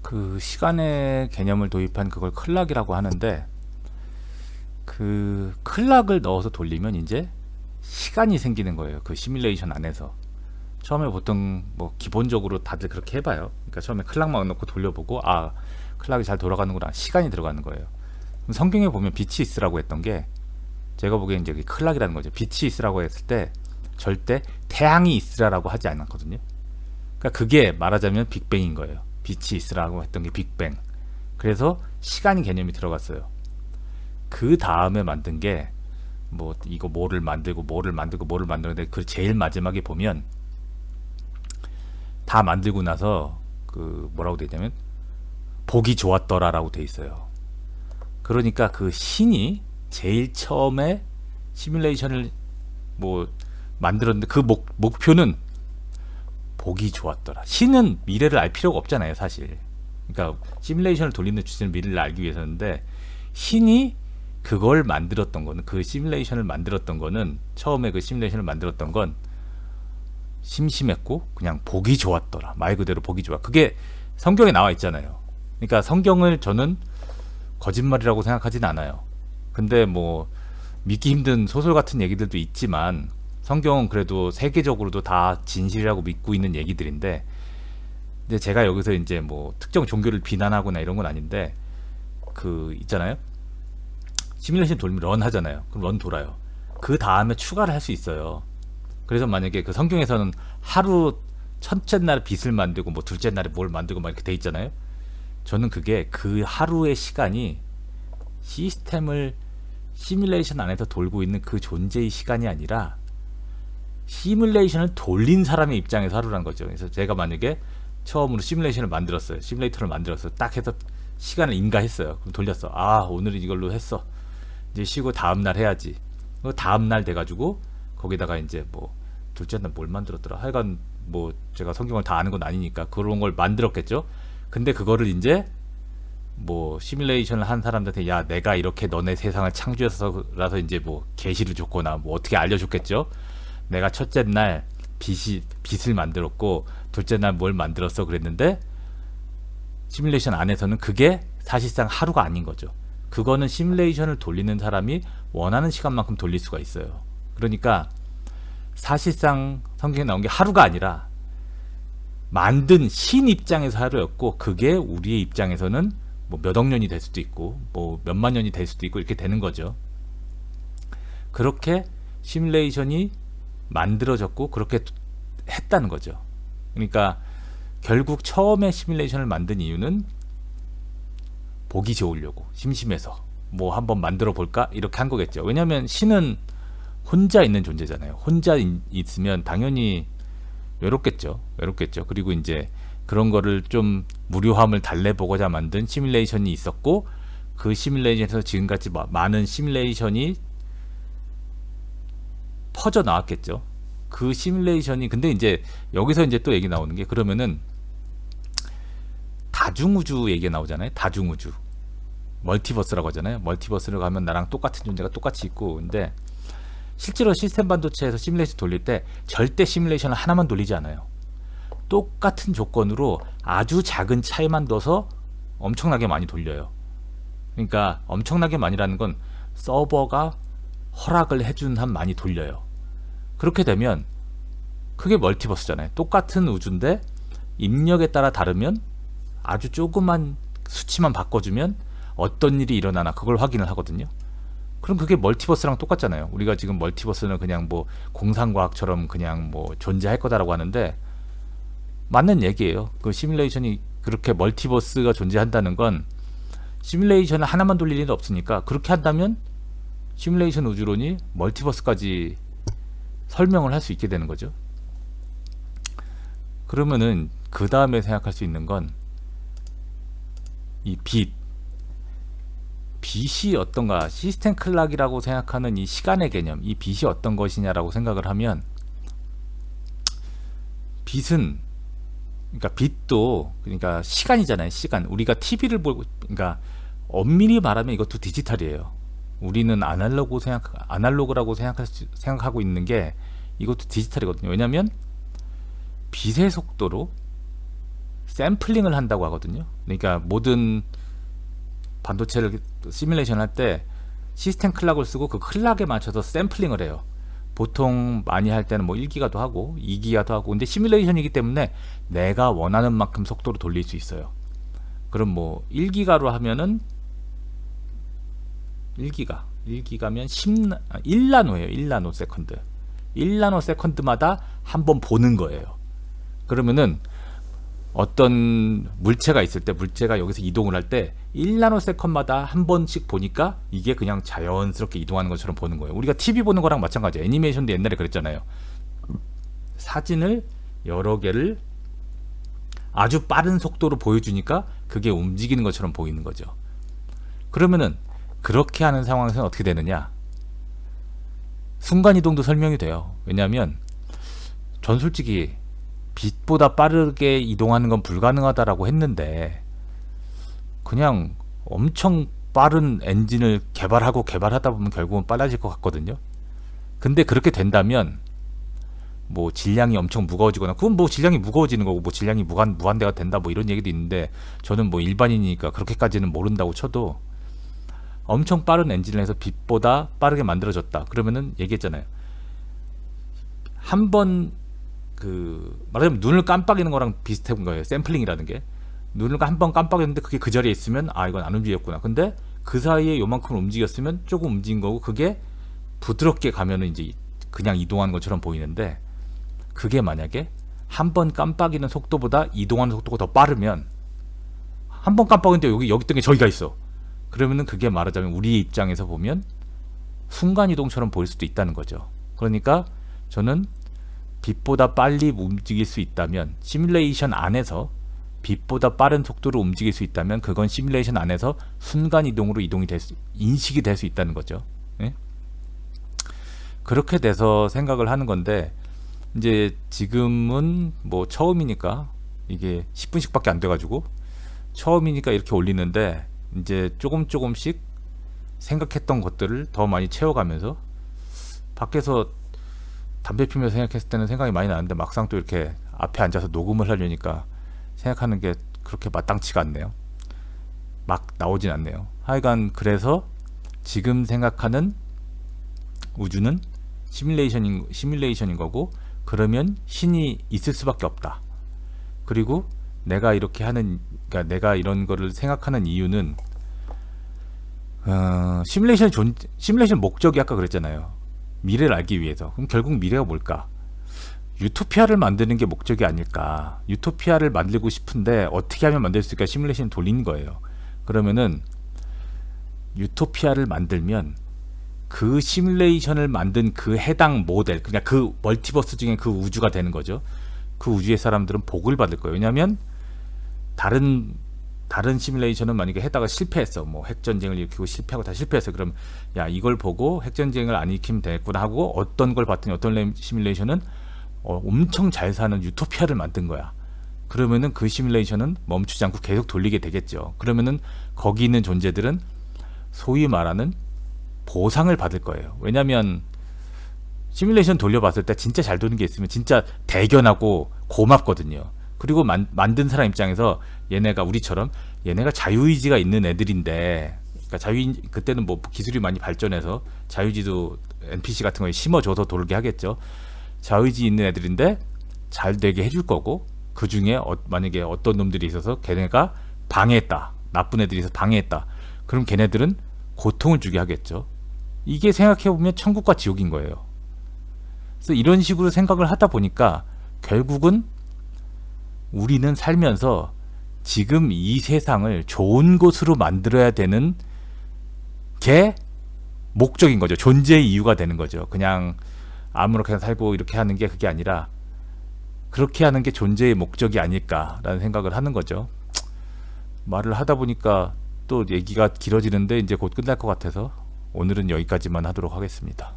그 시간의 개념을 도입한 그걸 클락이라고 하는데, 그 클락을 넣어서 돌리면 이제 시간이 생기는 거예요. 그 시뮬레이션 안에서. 처음에 보통 뭐 기본적으로 다들 그렇게 해봐요. 그러니까 처음에 클락만 넣고 돌려보고, 아, 클락이 잘 돌아가는구나, 시간이 들어가는 거예요. 그럼 성경에 보면 빛이 있으라고 했던 게, 제가 보기엔 이제 클락이라는 거죠. 빛이 있으라고 했을 때 절대 태양이 있으라고 하지 않았거든요. 그러니까 그게 말하자면 빅뱅인 거예요. 빛이 있으라고 했던 게 빅뱅. 그래서 시간이 개념이 들어갔어요. 그 다음에 만든 게 뭐 이거 뭐를 만들고 뭐를 만들고 뭐를 만드는데, 그 제일 마지막에 보면 다 만들고 나서 그 뭐라고 돼 있냐면 보기 좋았더라라고 돼 있어요. 그러니까 그 신이 제일 처음에 시뮬레이션을 뭐 만들었는데, 그 목표는 보기 좋았더라. 신은 미래를 알 필요가 없잖아요, 사실. 그러니까 시뮬레이션을 돌리는 주제는 미래를 알기 위해서인데, 신이 그걸 만들었던 거는, 그 시뮬레이션을 만들었던 거는, 처음에 그 시뮬레이션을 만들었던 건 심심했고 그냥 보기 좋았더라. 말 그대로 보기 좋아. 그게 성경에 나와 있잖아요. 그러니까 성경을 저는 거짓말이라고 생각하진 않아요. 근데 뭐 믿기 힘든 소설 같은 얘기들도 있지만, 성경은 그래도 세계적으로도 다 진실이라고 믿고 있는 얘기들인데, 이제 제가 여기서 이제 뭐 특정 종교를 비난하거나 이런 건 아닌데, 그 있잖아요. 시뮬레이션 돌면 런 하잖아요. 그럼 런 돌아요. 그 다음에 추가를 할 수 있어요. 그래서 만약에 그 성경에서는 하루 첫째 날 빛을 만들고 뭐 둘째 날에 뭘 만들고 막 이렇게 돼 있잖아요. 저는 그게 그 하루의 시간이 시스템을 시뮬레이션 안에서 돌고 있는 그 존재의 시간이 아니라 시뮬레이션을 돌린 사람의 입장에서 하루라는 거죠. 그래서 제가 만약에 처음으로 시뮬레이션을 만들었어요. 시뮬레이터를 만들었어요. 딱 해서 시간을 인가했어요. 그럼 돌렸어. 아, 오늘은 이걸로 했어. 이제 쉬고 다음날 해야지. 다음날 돼가지고 거기다가 이제 뭐 둘째 날 뭘 만들었더라. 하여간 뭐 제가 성경을 다 아는 건 아니니까 그런 걸 만들었겠죠. 근데 그거를 이제 뭐 시뮬레이션을 한 사람들한테, 야, 내가 이렇게 너네 세상을 창조해서라서 이제 뭐 계시를 줬거나 뭐 어떻게 알려줬겠죠. 내가 첫째 날 빛을 만들었고 둘째 날 뭘 만들었어 그랬는데, 시뮬레이션 안에서는 그게 사실상 하루가 아닌 거죠. 그거는 시뮬레이션을 돌리는 사람이 원하는 시간만큼 돌릴 수가 있어요. 그러니까 사실상 성경에 나온 게 하루가 아니라 만든 신 입장에서 하루였고, 그게 우리의 입장에서는 뭐 몇억 년이 될 수도 있고 뭐 몇만 년이 될 수도 있고 이렇게 되는 거죠. 그렇게 시뮬레이션이 만들어졌고 그렇게 했다는 거죠. 그러니까 결국 처음에 시뮬레이션을 만든 이유는 보기 좋으려고, 심심해서 뭐 한번 만들어 볼까 이렇게 한 거겠죠. 왜냐하면 신은 혼자 있는 존재잖아요. 혼자 있으면 당연히 외롭겠죠. 그리고 이제 그런 거를 좀 무료함을 달래보고자 만든 시뮬레이션이 있었고, 그 시뮬레이션에서 지금까지 많은 시뮬레이션이 퍼져 나왔겠죠. 그 시뮬레이션이, 근데 이제 여기서 이제 또 얘기 나오는 게, 그러면은 다중우주 얘기가 나오잖아요. 다중우주, 멀티버스라고 하잖아요. 멀티버스를 가면 나랑 똑같은 존재가 똑같이 있고, 근데 실제로 시스템 반도체에서 시뮬레이션 돌릴 때 절대 시뮬레이션을 하나만 돌리지 않아요. 똑같은 조건으로 아주 작은 차이만 둬서 엄청나게 많이 돌려요. 그러니까 엄청나게 많이라는 건 서버가 허락을 해준 한 많이 돌려요. 그렇게 되면 그게 멀티버스잖아요. 똑같은 우주인데 입력에 따라 다르면 아주 조그만 수치만 바꿔주면 어떤 일이 일어나나 그걸 확인을 하거든요. 그럼 그게 멀티버스랑 똑같잖아요. 우리가 지금 멀티버스는 그냥 뭐 공상과학처럼 그냥 뭐 존재할 거다라고 하는데, 맞는 얘기예요. 그 시뮬레이션이 그렇게 멀티버스가 존재한다는 건 시뮬레이션을 하나만 돌릴 일은 없으니까, 그렇게 한다면 시뮬레이션 우주론이 멀티버스까지 설명을 할 수 있게 되는 거죠. 그러면은 그 다음에 생각할 수 있는 건 이 빛이 어떤가, 시스템 클락이라고 생각하는 이 시간의 개념, 이 빛이 어떤 것이냐라고 생각을 하면, 빛은, 그러니까 빛도 그러니까 시간이잖아요. 시간. 우리가 TV를 보고, 그러니까 엄밀히 말하면 이것도 디지털이에요. 우리는 아날로그라고 생각하고 있는 게 이것도 디지털이거든요. 왜냐하면 빛의 속도로 샘플링을 한다고 하거든요. 그러니까 모든 반도체를 시뮬레이션 할 때 시스템 클락을 쓰고 그 클락에 맞춰서 샘플링을 해요. 보통 많이 할 때는 뭐 1기가도 하고 2기가도 하고, 근데 시뮬레이션이기 때문에 내가 원하는 만큼 속도로 돌릴 수 있어요. 그럼 뭐 1기가로 하면은 1기가면 1나노예요. 1나노 세컨드. 1나노 세컨드마다 한 번 보는 거예요. 그러면은 어떤 물체가 있을 때, 물체가 여기서 이동을 할 때 1나노 세컨드마다 한 번씩 보니까 이게 그냥 자연스럽게 이동하는 것처럼 보는 거예요. 우리가 TV 보는 거랑 마찬가지예요. 애니메이션도 옛날에 그랬잖아요. 사진을 여러 개를 아주 빠른 속도로 보여주니까 그게 움직이는 것처럼 보이는 거죠. 그러면은 그렇게 하는 상황에서는 어떻게 되느냐? 순간이동도 설명이 돼요. 왜냐하면 전 솔직히 빛보다 빠르게 이동하는 건 불가능하다라고 했는데, 그냥 엄청 빠른 엔진을 개발하다 보면 결국은 빨라질 것 같거든요. 근데 그렇게 된다면 뭐 질량이 엄청 무거워지거나, 그건 뭐 질량이 무거워지는 거고 뭐 질량이 무한대가 된다 뭐 이런 얘기도 있는데, 저는 뭐 일반인이니까 그렇게까지는 모른다고 쳐도 엄청 빠른 엔진을 해서 빛보다 빠르게 만들어졌다. 그러면은 얘기했잖아요. 한번 말하자면 눈을 깜빡이는 거랑 비슷한 거예요. 샘플링이라는 게. 눈을 한 번 깜빡였는데 그게 그 자리에 있으면 이건 안 움직였구나. 근데 그 사이에 요만큼 움직였으면 조금 움직인 거고, 그게 부드럽게 가면은 이제 그냥 이동하는 것처럼 보이는데, 그게 만약에 한 번 깜빡이는 속도보다 이동하는 속도가 더 빠르면, 한 번 깜빡이는데 여기 있던 게 저기가 있어. 그러면은 그게 말하자면 우리 입장에서 보면 순간이동처럼 보일 수도 있다는 거죠. 그러니까 저는 빛보다 빨리 움직일 수 있다면, 시뮬레이션 안에서 빛보다 빠른 속도로 움직일 수 있다면, 그건 시뮬레이션 안에서 순간이동으로 인식이 될 수 있다는 거죠. 예? 그렇게 돼서 생각을 하는 건데, 이제 지금은 뭐 처음이니까 이게 10분씩 밖에 안 돼가지고 처음이니까 이렇게 올리는데, 이제 조금씩 생각했던 것들을 더 많이 채워가면서, 밖에서 담배 피면서 생각했을 때는 생각이 많이 나는데 막상 또 이렇게 앞에 앉아서 녹음을 하려니까 생각하는 게 그렇게 마땅치가 않네요. 막 나오진 않네요. 하여간 그래서 지금 생각하는 우주는 시뮬레이션인 거고, 그러면 신이 있을 수밖에 없다. 그리고 내가 이렇게 그러니까 내가 이런 거를 생각하는 이유는 시뮬레이션 목적이 아까 그랬잖아요. 미래를 알기 위해서. 그럼 결국 미래가 뭘까? 유토피아를 만드는 게 목적이 아닐까. 유토피아를 만들고 싶은데 어떻게 하면 만들 수 있을까? 시뮬레이션 돌린 거예요. 그러면은 유토피아를 만들면 그 시뮬레이션을 만든 그 해당 모델, 그냥 그 멀티버스 중에 그 우주가 되는 거죠. 그 우주의 사람들은 복을 받을 거예요. 왜냐하면 다른 시뮬레이션은 만약에 했다가 실패했어. 뭐 핵전쟁을 일으키고 실패하고 다 실패했어. 그럼 야, 이걸 보고 핵전쟁을 안 일으키면 되겠구나 하고, 어떤 걸 봤더니 어떤 시뮬레이션은 엄청 잘 사는 유토피아를 만든 거야. 그러면은 그 시뮬레이션은 멈추지 않고 계속 돌리게 되겠죠. 그러면은 거기 있는 존재들은 소위 말하는 보상을 받을 거예요. 왜냐면 시뮬레이션 돌려봤을 때 진짜 잘 도는 게 있으면 진짜 대견하고 고맙거든요. 그리고 만든 사람 입장에서 얘네가 우리처럼 얘네가 자유의지가 있는 애들인데, 그러니까 그때는 뭐 기술이 많이 발전해서 자유의지도 NPC 같은 거에 심어줘서 돌게 하겠죠. 자유의지 있는 애들인데 잘 되게 해줄 거고, 그 중에 만약에 어떤 놈들이 있어서 걔네가 방해했다, 나쁜 애들이 있어서 방해했다, 그럼 걔네들은 고통을 주게 하겠죠. 이게 생각해보면 천국과 지옥인 거예요. 그래서 이런 식으로 생각을 하다 보니까 결국은 우리는 살면서 지금 이 세상을 좋은 곳으로 만들어야 되는 게 목적인 거죠. 존재의 이유가 되는 거죠. 그냥 아무렇게나 살고 이렇게 하는 게 그게 아니라, 그렇게 하는 게 존재의 목적이 아닐까라는 생각을 하는 거죠. 말을 하다 보니까 또 얘기가 길어지는데 이제 곧 끝날 것 같아서 오늘은 여기까지만 하도록 하겠습니다.